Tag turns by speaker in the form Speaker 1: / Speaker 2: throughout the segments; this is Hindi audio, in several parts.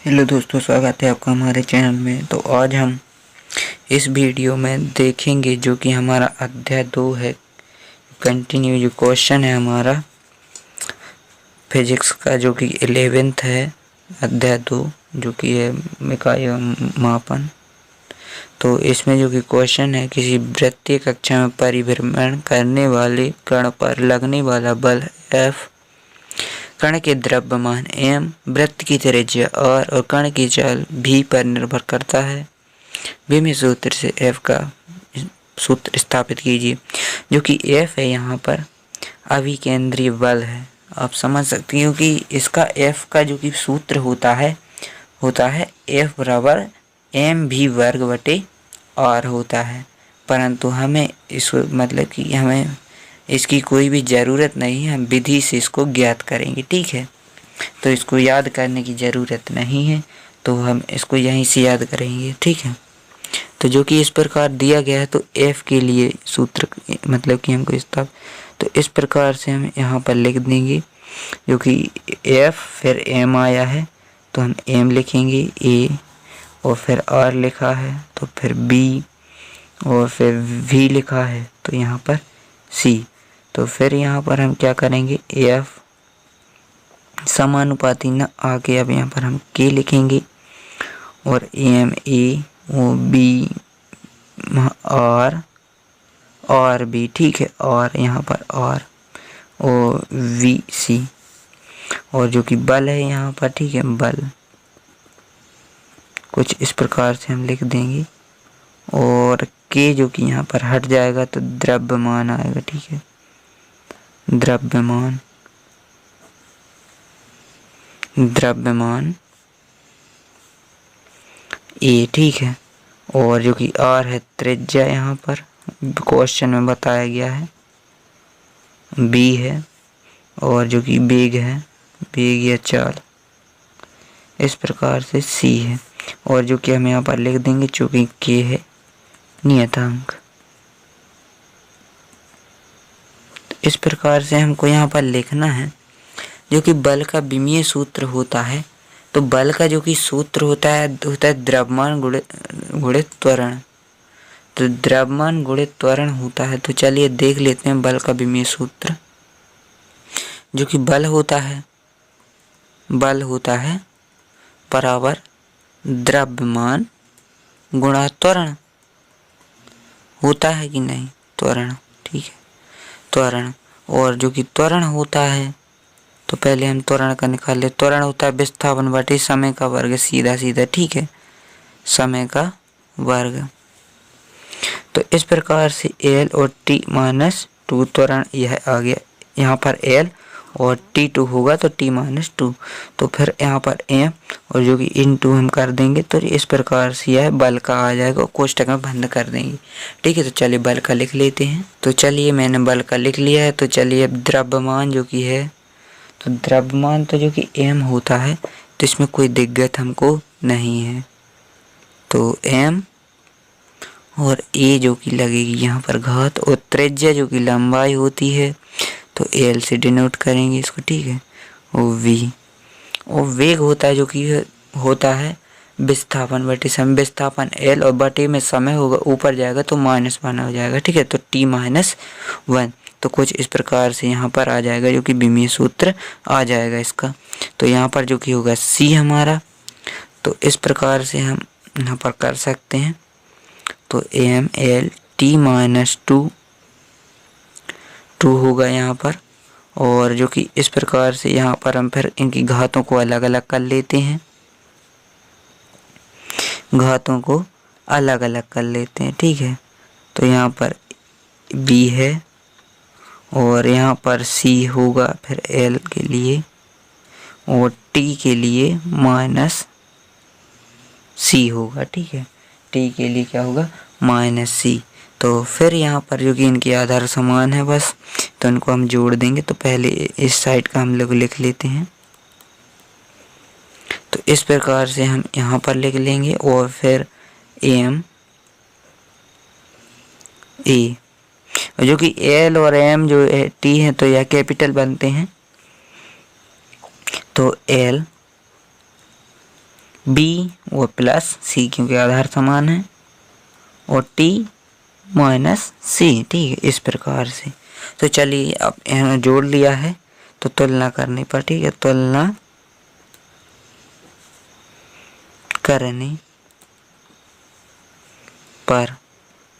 Speaker 1: हेलो दोस्तों, स्वागत है आपका हमारे चैनल में। तो आज हम इस वीडियो में देखेंगे जो कि हमारा अध्याय 2 है। कंटिन्यू जो क्वेश्चन है हमारा फिजिक्स का, जो कि 11th है, अध्याय 2 जो कि है इकाई मापन। तो इसमें जो कि क्वेश्चन है, किसी वृत्तीय कक्षा में परिभ्रमण करने वाले कण पर लगने वाला बल F, कण के द्रव्यमान m, वृत्त की त्रिज्या r और कण की चाल v पर निर्भर करता है। विमित सूत्र से f का सूत्र स्थापित कीजिए। जो कि f है यहाँ पर अभिकेंद्रीय बल है। आप समझ सकते हैं कि इसका f का जो कि सूत्र होता है F बराबर mv वर्ग बटे r होता है। परंतु हमें इसको मतलब कि हमें इसकी कोई भी ज़रूरत नहीं है, हम विधि से इसको ज्ञात करेंगे। ठीक है, तो इसको याद करने की ज़रूरत नहीं है, तो हम इसको यहीं से याद करेंगे। ठीक है, तो जो कि इस प्रकार दिया गया है, तो f के लिए सूत्र मतलब कि हमको तो इस प्रकार से हम यहाँ पर लिख देंगे। जो कि f फिर m आया है तो हम m लिखेंगे a, और फिर r लिखा है तो फिर b, और फिर v लिखा है तो यहाँ पर c। तो फिर यहाँ पर हम क्या करेंगे, f समानुपाती न आगे अब यहाँ पर हम k लिखेंगे, और m a, o b, r b। ठीक है, और यहाँ पर r o v c, और जो कि बल है यहाँ पर, ठीक है, बल कुछ इस प्रकार से हम लिख देंगे, और k जो कि यहाँ पर हट जाएगा तो द्रव्यमान आएगा। ठीक है, द्रव्यमान ए। ठीक है, और जो कि r है त्रिज्या, यहाँ पर क्वेश्चन में बताया गया है b है, और जो कि वेग है, वेग या चाल, इस प्रकार से c है, और जो कि हम यहाँ पर लिख देंगे चूंकि k है नियतांक। इस प्रकार से हमको यहाँ पर लिखना है। जो कि बल का विमीय सूत्र होता है, तो बल का जो कि सूत्र होता है द्रव्यमान गुणित त्वरण। तो द्रव्यमान गुणित त्वरण होता है। तो चलिए देख लेते हैं बल का विमीय सूत्र। जो कि बल होता है बराबर द्रव्यमान गुणा त्वरण होता है कि नहीं, त्वरण। ठीक है, त्वरण, और जो कि त्वरण होता है, तो पहले हम त्वरण का निकाल ले। त्वरण होता है विस्थापन बटे समय का वर्ग, सीधा सीधा। ठीक है, समय का वर्ग। तो इस प्रकार से L और T-2 त्वरण यह आ गया। यहाँ पर L और T2 होगा तो T-2, तो फिर यहाँ पर M और जो कि इन 2 हम कर देंगे, तो इस प्रकार से यह बल का आ जाएगा, कोष्टक में बंद कर देंगे। ठीक है, तो चलिए बल का लिख लेते हैं। तो चलिए मैंने बल का लिख लिया है। तो चलिए अब द्रव्यमान जो कि है, तो द्रव्यमान तो जो कि m होता है, तो इसमें कोई दिक्कत हमको नहीं है। तो m और a जो कि लगेगी यहाँ पर घात, और त्रिज्या जो कि लंबाई होती है, तो l से डिनोट करेंगे इसको। ठीक है, और v, और वेग होता है जो कि होता है विस्थापन बटे समय। विस्थापन l और बटे में समय होगा, ऊपर जाएगा तो -1 हो जाएगा। ठीक है, तो T-1, तो कुछ इस प्रकार से यहाँ पर आ जाएगा, जो कि विमीय सूत्र आ जाएगा इसका। तो यहाँ पर जो कि होगा C हमारा, तो इस प्रकार से हम यहाँ पर कर सकते हैं। तो ml T-2 होगा यहाँ पर, और जो कि इस प्रकार से यहाँ पर हम फिर इनकी घातों को अलग अलग कर लेते हैं। ठीक है, तो यहाँ पर B है, और यहाँ पर C होगा फिर L के लिए, और T के लिए -C होगा। ठीक है, T के लिए क्या होगा, -C। तो फिर यहाँ पर जो कि इनके आधार समान है बस, तो इनको हम जोड़ देंगे। तो पहले इस साइड का हम लोग लिख लेते हैं। तो इस प्रकार से हम यहाँ पर लिख लेंगे, और फिर M A, जो कि L और M जो है T है, तो यह कैपिटल बनते हैं। तो L बी और प्लस सी क्योंकि आधार समान है, और टी माइनस सी, ठीक है, इस प्रकार से। तो चलिए अब यहाँ जोड़ लिया है, तो तुलना करने पर, ठीक है, तुलना करने पर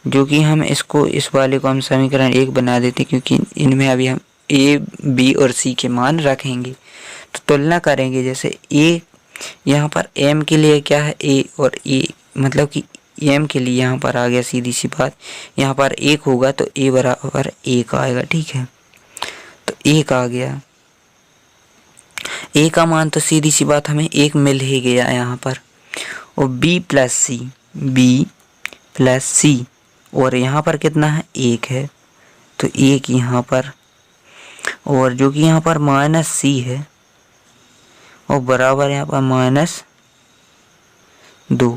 Speaker 1: जो कि हम इसको, इस वाले को हम समीकरण 1 बना देते क्योंकि इनमें अभी हम ए बी और सी के मान रखेंगे। तो तुलना करेंगे, जैसे ए यहाँ पर एम के लिए क्या है, ए और ए, मतलब कि एम के लिए यहाँ पर आ गया, सीधी सी बात, यहाँ पर 1 होगा तो ए बराबर 1 आएगा, ठीक है, तो 1 आ गया। ए का मान तो सीधी सी बात हमें 1 मिल ही गया यहाँ पर। और बी प्लस सी, बी प्लस सी, और यहाँ पर कितना है, 1 है, तो 1 यहाँ पर, और जो कि यहाँ पर माइनस सी है, और बराबर यहाँ पर -2,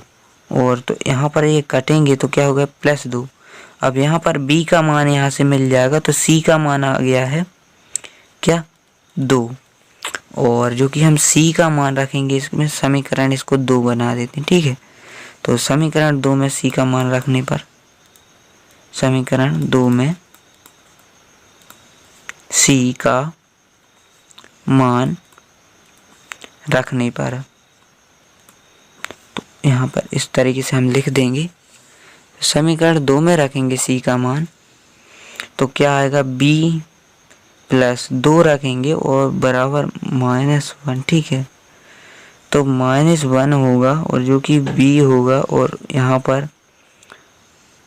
Speaker 1: और तो यहाँ पर ये कटेंगे तो क्या हो गया, +2। अब यहाँ पर b का मान यहाँ से मिल जाएगा, तो c का मान आ गया है क्या, 2, और जो कि हम c का मान रखेंगे इसमें, समीकरण इसको 2 बना देते हैं, ठीक है। तो समीकरण 2 में c का मान रखने पर, समीकरण 2 में c का मान रखने पर, तो यहाँ पर इस तरीके से हम लिख देंगे। समीकरण 2 में रखेंगे c का मान, तो क्या आएगा, b प्लस 2 रखेंगे और बराबर -1, ठीक है, तो -1 होगा, और जो कि b होगा, और यहाँ पर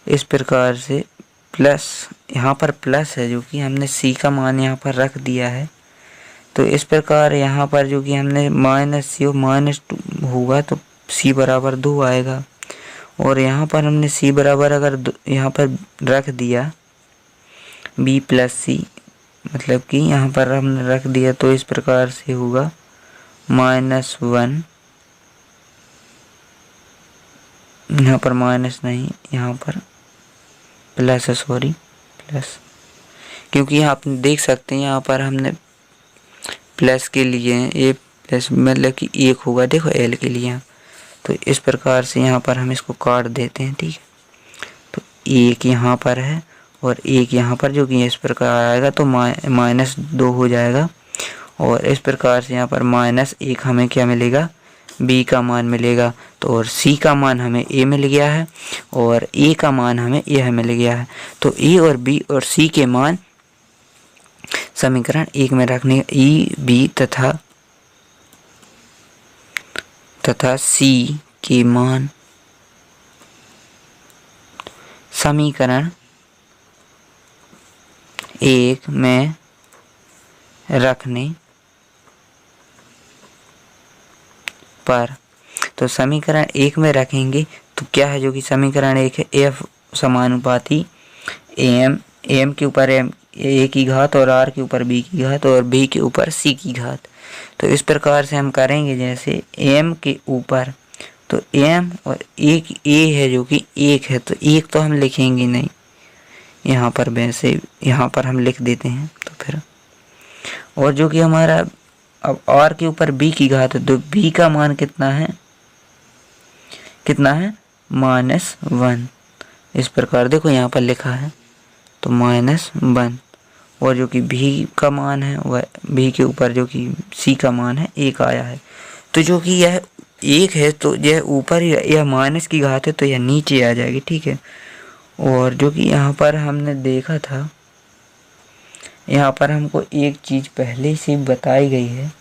Speaker 1: इस प्रकार से प्लस, यहाँ पर प्लस है जो कि हमने c का मान यहाँ पर रख दिया है, तो इस प्रकार यहाँ पर जो कि हमने -2 होगा तो c बराबर 2 आएगा। और यहाँ पर हमने c बराबर अगर यहाँ पर रख दिया b प्लस सी, मतलब कि यहाँ पर हमने रख दिया, तो इस प्रकार से होगा -1, यहाँ पर माइनस नहीं, यहाँ पर प्लस है, सॉरी प्लस, क्योंकि यहाँ आप देख सकते हैं यहाँ पर हमने प्लस के लिए ए प्लस, मतलब कि 1 होगा, देखो एल के लिए, तो इस प्रकार से यहाँ पर हम इसको काट देते हैं, ठीक है, तो 1 यहाँ पर है और 1 यहाँ पर, जो कि इस प्रकार आएगा तो -2 हो जाएगा, और इस प्रकार से यहाँ पर -1 हमें क्या मिलेगा, b का मान मिलेगा, तो और c का मान हमें a मिल गया है, और a का मान हमें यह मिल गया है। तो a और b और c के मान समीकरण 1 में रखने, e b तथा c के मान समीकरण 1 में रखने पर, तो समीकरण 1 में रखेंगे तो क्या है, जो कि समीकरण 1 है, f समानुपाती m के ऊपर m a की घात, और r के ऊपर b की घात, और b के ऊपर c की घात। तो इस प्रकार से हम करेंगे, जैसे m के ऊपर, तो m और एक a है जो कि 1 है, तो 1 तो हम लिखेंगे नहीं यहाँ पर, वैसे यहाँ पर हम लिख देते हैं, तो फिर, और जो कि हमारा अब r के ऊपर b की घात है, तो b का मान कितना है, -1, इस प्रकार देखो यहाँ पर लिखा है, तो -1, और जो कि b का मान है वह b के ऊपर जो कि c का मान है 1 आया है। तो जो कि यह 1 है, तो यह ऊपर, यह माइनस की घात है तो यह नीचे आ जाएगी, ठीक है। और जो कि यहाँ पर हमने देखा था, यहाँ पर हमको एक चीज़ पहले से बताई गई है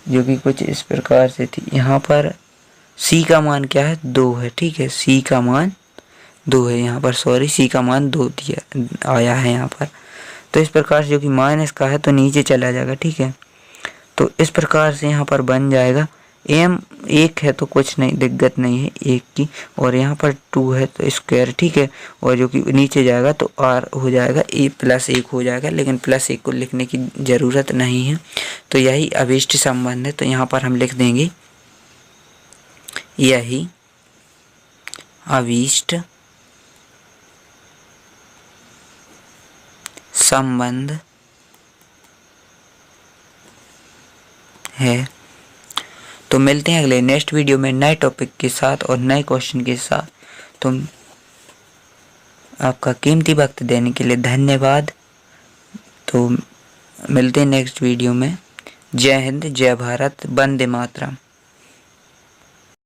Speaker 1: जो कि कुछ इस प्रकार से थी। यहाँ पर c का मान क्या है, 2 है, ठीक है, c का मान 2 है यहाँ पर, सॉरी c का मान 2 दिया आया है यहाँ पर। तो इस प्रकार से जो कि माइनस का है तो नीचे चला जाएगा, ठीक है। तो इस प्रकार से यहाँ पर बन जाएगा, m 1 है तो कुछ नहीं, दिक्कत नहीं है 1 की, और यहाँ पर 2 है तो स्क्वायर, ठीक है, और जो कि नीचे जाएगा तो r हो जाएगा, a प्लस 1 हो जाएगा, लेकिन +1 को लिखने की ज़रूरत नहीं है। तो यही अभीष्ट संबंध है, तो यहाँ पर हम लिख देंगे यही अभीष्ट संबंध है। तो मिलते हैं अगले नेक्स्ट वीडियो में नए टॉपिक के साथ और नए क्वेश्चन के साथ। तुम आपका कीमती वक्त देने के लिए धन्यवाद। तो मिलते हैं नेक्स्ट वीडियो में। जय हिंद, जय भारत, वंदे मातरम।